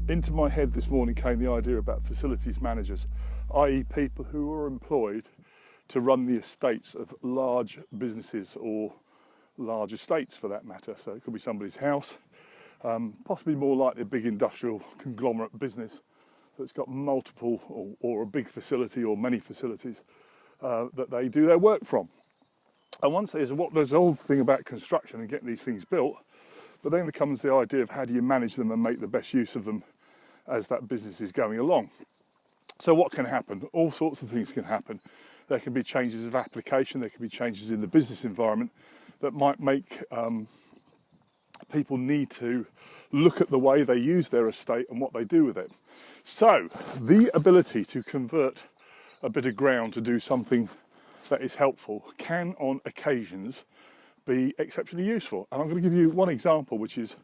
Into my head this morning came the idea about facilities managers, i.e. people who are employed to run the estates of large businesses or large estates for that matter. So it could be somebody's house, possibly more likely a big industrial conglomerate business that's got multiple or a big facility or many facilities that they do their work from. And once there's the whole thing about construction and getting these things built, but then comes the idea of how do you manage them and make the best use of them as that business is going along. So what can happen? All sorts of things can happen. There can be changes of application, there can be changes in the business environment that might make people need to look at the way they use their estate and what they do with it. So the ability to convert a bit of ground to do something that is helpful can on occasions be exceptionally useful. And I'm going to give you one example which is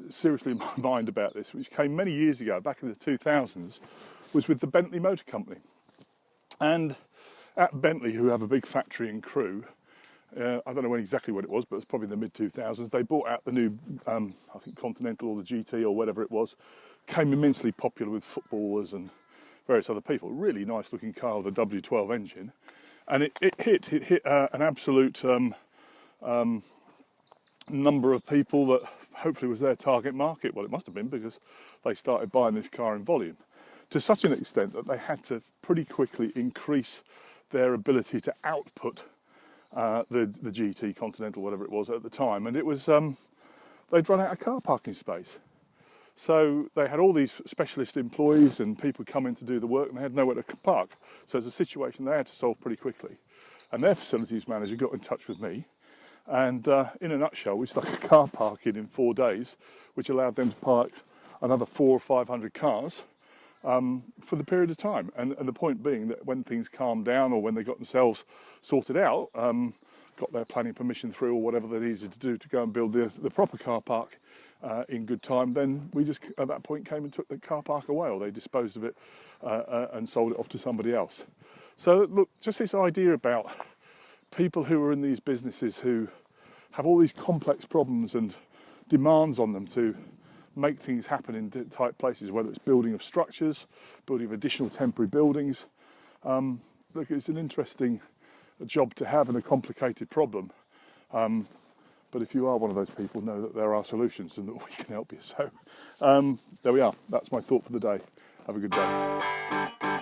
seriously in my mind about this, which came many years ago, back in the 2000s, was with the Bentley Motor company. And at Bentley, who have a big factory and crew, I don't know exactly what it was, but it was probably in the mid-2000s, they bought out the new, I think Continental or the GT or whatever it was, came immensely popular with footballers and various other people. Really nice looking car with a W12 engine. And it hit an absolute number of people that hopefully was their target market. Well, it must have been, because they started buying this car in volume to such an extent that they had to pretty quickly increase their ability to output the GT Continental, whatever it was at the time. And it was, they'd run out of car parking space. So they had all these specialist employees and people come in to do the work, and they had nowhere to park. So it's a situation they had to solve pretty quickly. And their facilities manager got in touch with me, and in a nutshell, we stuck a car park in 4 days, which allowed them to park another 400 or 500 cars for the period of time. And the point being that when things calmed down, or when they got themselves sorted out, got their planning permission through or whatever they needed to do to go and build the proper car park in good time, then we just at that point came and took the car park away, or they disposed of it and sold it off to somebody else. So look, just this idea about people who are in these businesses who have all these complex problems and demands on them to make things happen in tight places, whether it's building of structures, building of additional temporary buildings. Look, it's an interesting job to have and a complicated problem. But if you are one of those people, know that there are solutions and that we can help you. So there we are. That's my thought for the day. Have a good day.